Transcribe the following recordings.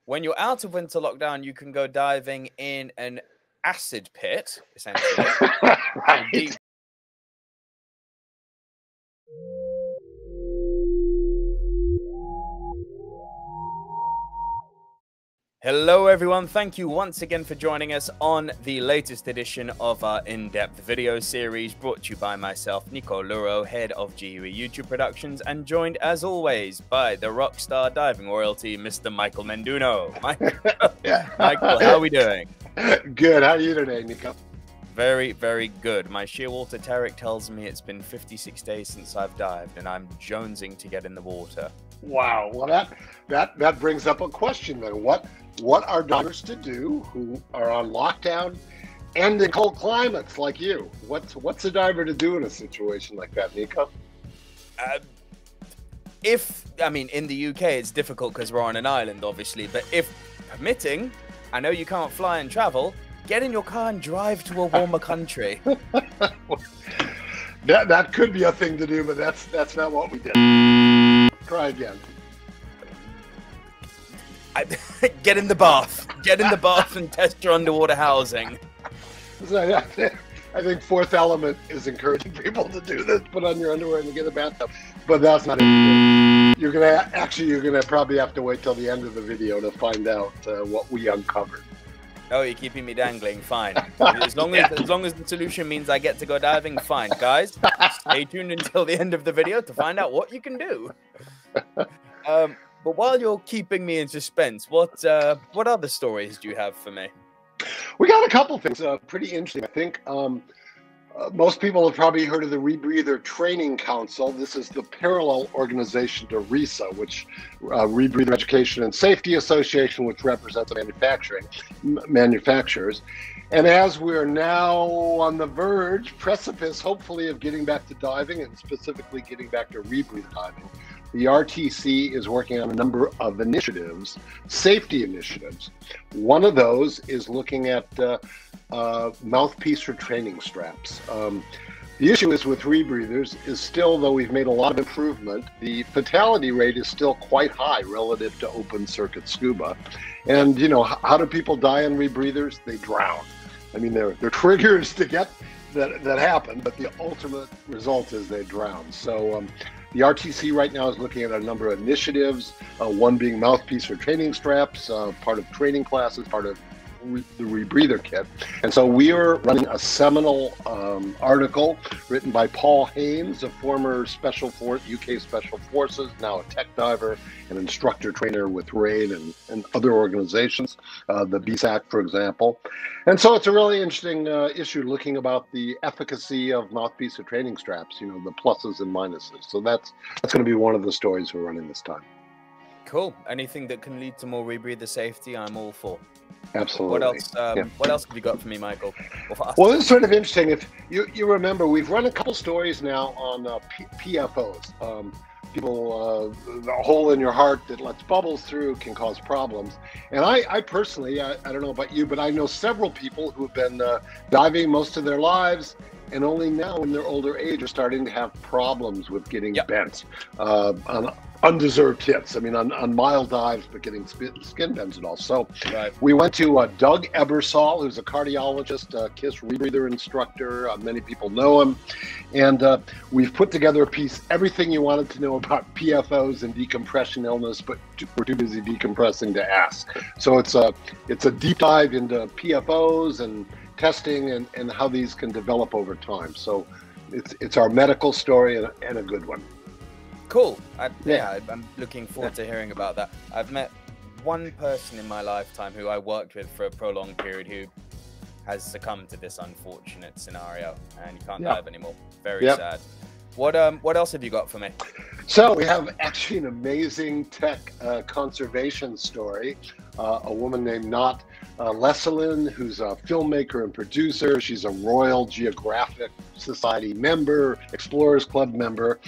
When you're out of winter lockdown, you can go diving in an acid pit, essentially. Right. Deep. Hello everyone, thank you once again for joining us on the latest edition of our in-depth video series brought to you by myself, Nico Lurot, head of GUE YouTube Productions, and joined as always by the rockstar diving royalty, Mr. Michael Menduno. Michael, how are we doing? Good, how are you today, Nico? Very, very good. My Shearwater Tarek tells me it's been 56 days since I've dived and I'm jonesing to get in the water. Wow, well that brings up a question then. What are divers to do who are on lockdown and in cold climates like you? What's a diver to do in a situation like that, Nico? In the UK it's difficult because we're on an island, obviously, but if permitting, I know you can't fly and travel, get in your car and drive to a warmer country. That could be a thing to do, but that's not what we did. Try again. Get in the bath. Get in the bath and test your underwater housing. I think Fourth Element is encouraging people to do this. Put on your underwear and get a bathtub. But that's not it. You're gonna probably have to wait till the end of the video to find out what we uncovered. Oh, you're keeping me dangling. Fine. As long as the solution means I get to go diving, fine. Guys, stay tuned until the end of the video to find out what you can do. But while you're keeping me in suspense, what other stories do you have for me? We got a couple things pretty interesting. I think most people have probably heard of the Rebreather Training Council. This is the parallel organization to RESA, which Rebreather Education and Safety Association, which represents manufacturers. And as we're now on the precipice, hopefully, of getting back to diving and specifically getting back to rebreather diving, the RTC is working on a number of initiatives, safety initiatives. One of those is looking at mouthpiece or training straps. The issue is with rebreathers is still, though we've made a lot of improvement, the fatality rate is still quite high relative to open circuit scuba. And you know, how do people die on rebreathers? They drown. I mean, they're triggers to get that happen, but the ultimate result is they drown. So the RTC right now is looking at a number of initiatives, one being mouthpiece or training straps, part of training classes, part of the rebreather kit. And so we are running a seminal article written by Paul Haynes, a former UK Special Forces, now a tech diver, an instructor trainer with RAID and other organizations, the BSAC, for example. And so it's a really interesting issue looking about the efficacy of mouthpiece or training straps, you know, the pluses and minuses. So that's going to be one of the stories we're running this time. Cool. Anything that can lead to more rebreather safety, I'm all for. Absolutely. What else? What else have you got for me, Michael? Well, this is sort of interesting. If you remember, we've run a couple stories now on PFOs. People, the hole in your heart that lets bubbles through can cause problems. And I personally, I don't know about you, but I know several people who have been diving most of their lives, and only now in their older age are starting to have problems with getting bent on undeserved hits. I mean, on mild dives, but getting skin bends and all. So we went to Doug Ebersol, who's a cardiologist, KISS rebreather instructor. Many people know him. And we've put together a piece, everything you wanted to know about PFOs and decompression illness, but we're too busy decompressing to ask. So it's a deep dive into PFOs and testing and how these can develop over time. So it's our medical story and a good one. Cool. I'm looking forward to hearing about that. I've met one person in my lifetime who I worked with for a prolonged period who has succumbed to this unfortunate scenario, and you can't dive anymore. Very sad. What else have you got for me? So we have actually an amazing tech conservation story. A woman named Not Lesselin, who's a filmmaker and producer. She's a Royal Geographic Society member, Explorers Club member,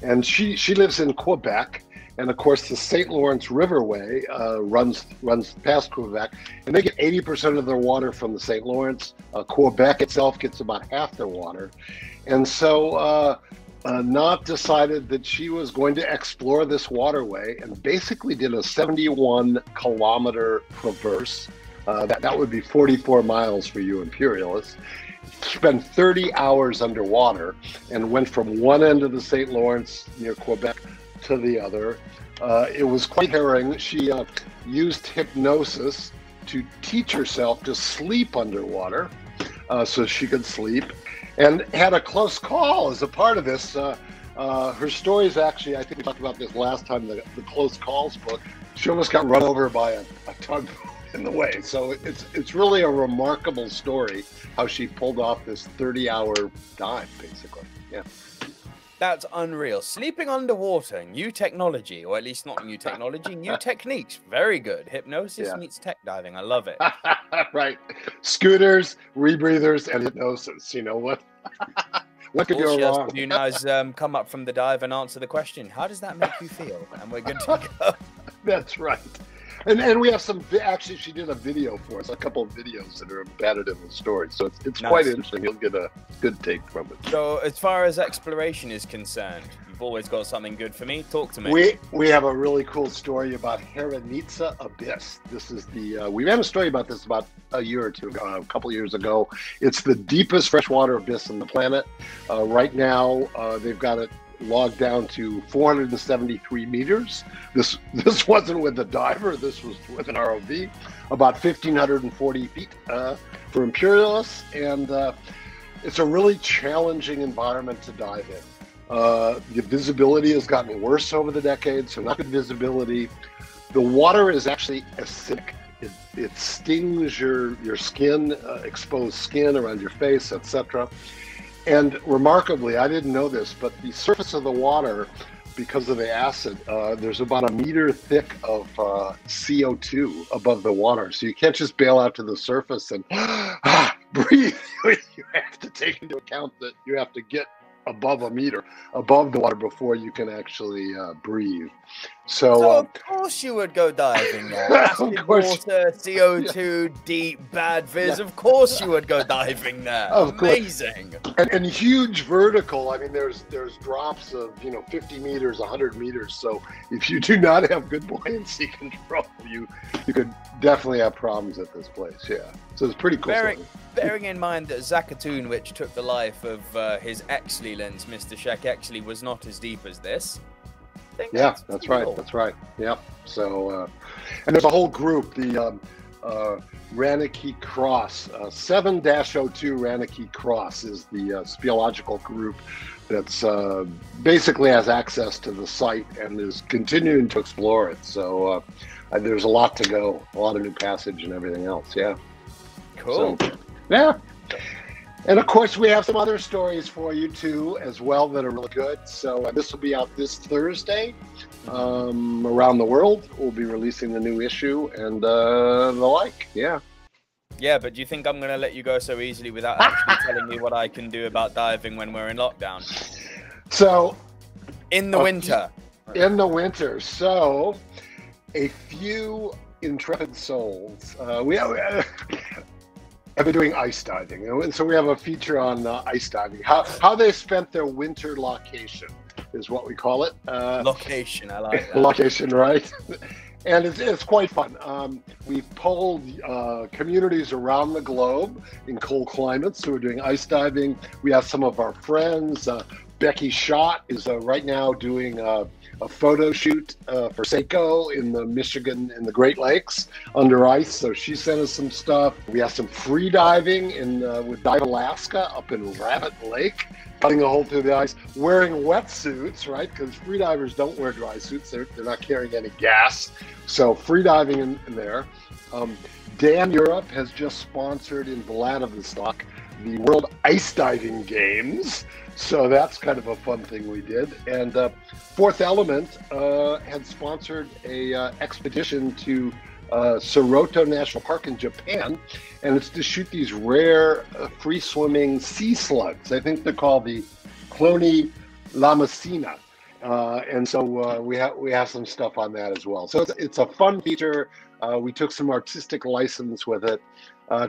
and she lives in Quebec. And of course, the St. Lawrence Riverway runs past Quebec, and they get 80% of their water from the St. Lawrence. Quebec itself gets about half their water, and so Knott decided that she was going to explore this waterway and basically did a 71-kilometer traverse. That would be 44 miles for you imperialists. Spent 30 hours underwater and went from one end of the St. Lawrence near Quebec to the other. It was quite harrowing. She used hypnosis to teach herself to sleep underwater so she could sleep, and had a close call as a part of this. Her story is actually, I think we talked about this last time, the Close Calls book. She almost got run over by a tugboat in the way. So it's really a remarkable story how she pulled off this 30-hour dive, basically. Yeah. That's unreal. Sleeping underwater, new technology, or at least not new technology, new techniques. Very good. Hypnosis meets tech diving. I love it. Right. Scooters, rebreathers, and hypnosis. You know what? What could All go she has wrong? to do now is come up from the dive and answer the question, how does that make you feel? And we're good to go. That's right. And we have some, actually she did a video for us, a couple of videos that are embedded in the story. So it's Nice. quite interesting. You'll get a good take from it. So as far as exploration is concerned, you've always got something good for me. Talk to me. We have a really cool story about Herenitsa Abyss. This is the, we ran a story about this about a year or two ago, a couple of years ago. It's the deepest freshwater abyss on the planet. Right now, they've got it logged down to 473 meters. This wasn't with the diver, this was with an ROV, about 1,540 feet for imperialists, and it's a really challenging environment to dive in. The visibility has gotten worse over the decades, so not good visibility. The water is actually acidic. It stings your skin, exposed skin around your face, etc. And remarkably, I didn't know this, but the surface of the water, because of the acid, there's about a meter thick of CO2 above the water. So you can't just bail out to the surface and breathe. You have to take into account that you have to get above a meter above the water before you can actually breathe. So of course you would go diving there. Acid water, CO2, deep, bad viz. Of course you would go diving there. Amazing. And huge vertical. I mean, there's drops of 50 meters, 100 meters. So if you do not have good buoyancy control, you could definitely have problems at this place. Yeah. So it's pretty cool. Bearing in mind that Zakatoon, which took the life of his Exley lens, Mr. Sheck Exley, was not as deep as this. Yeah, that's right. That's right. Yeah. So, and there's a whole group, the Ranaki Cross, 7-02 Ranaki Cross is the speleological group that's basically has access to the site and is continuing to explore it. So there's a lot to go, a lot of new passage and everything else. Yeah. Cool. So, yeah. And of course, we have some other stories for you too, as well, that are really good. So this will be out this Thursday. Around the world, we'll be releasing the new issue and the like. Yeah. Yeah, but do you think I'm going to let you go so easily without actually telling me what I can do about diving when we're in lockdown? So, in the winter. In the winter. So, a few intrepid souls. I've been doing ice diving, and so we have a feature on ice diving. How they spent their winter location is what we call it. Location, I like that. Location, right? And it's quite fun. We've polled communities around the globe in cold climates who are doing ice diving. We have some of our friends. Becky Schott is right now doing a photo shoot for Seiko in the Michigan in the Great Lakes under ice. So she sent us some stuff. We have some free diving with Dive Alaska up in Rabbit Lake, cutting a hole through the ice, wearing wetsuits, right? Because free divers don't wear dry suits. They're not carrying any gas. So free diving in there. Dan Europe has just sponsored in Vladivostok the World Ice Diving Games. So that's kind of a fun thing we did. And Fourth Element had sponsored a expedition to Soroto National Park in Japan, and it's to shoot these rare free-swimming sea slugs. I think they're called the Clone lamacina. And so we have some stuff on that as well. So it's a fun feature. We took some artistic license with it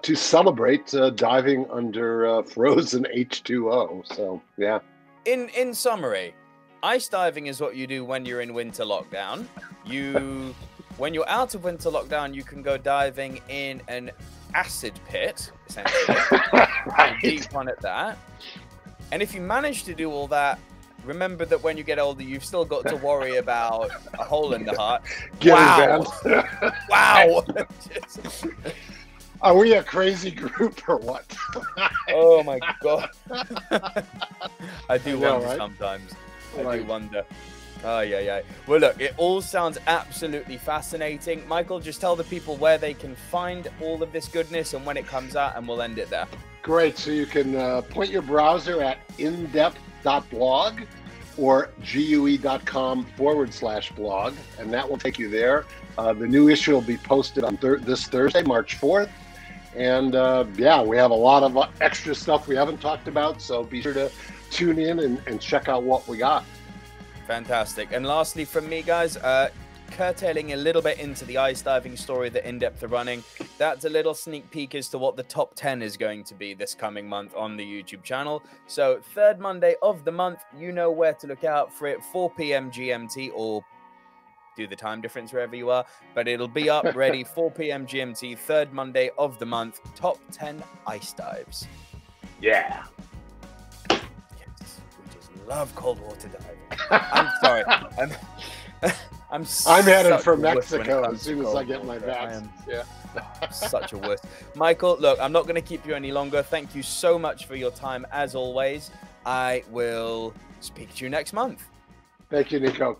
to celebrate diving under frozen H2O. So, yeah. in summary, ice diving is what you do when you're in winter lockdown. When you're out of winter lockdown, you can go diving in an acid pit, essentially. Right. Deep one at that. And if you manage to do all that, remember that when you get older, you've still got to worry about a hole in the heart. Wow. Wow. Are we a crazy group or what? Oh my God. I do know, wonder right? sometimes. I Right. do wonder. Oh, yeah. Well, look, it all sounds absolutely fascinating. Michael, just tell the people where they can find all of this goodness and when it comes out, and we'll end it there. Great. So you can point your browser at indepth.blog or GUE.com/blog, and that will take you there. The new issue will be posted on this Thursday, March 4th. And yeah, we have a lot of extra stuff we haven't talked about, so be sure to tune in and check out what we got. Fantastic. And lastly from me, guys, curtailing a little bit into the ice diving story that InDepth are running, that's a little sneak peek as to what the top 10 is going to be this coming month on the YouTube channel. So third Monday of the month, you know where to look out for it, 4 p.m. GMT, or do the time difference wherever you are, but it'll be up ready 4 p.m. GMT, third Monday of the month, top 10 ice dives. Yeah. Yes, we just love cold water diving. I'm sorry. I'm headed for Mexico as soon as I get my vaccines. Yeah. Such a wuss. Michael, look, I'm not going to keep you any longer. Thank you so much for your time, as always. I will speak to you next month. Thank you, Nico.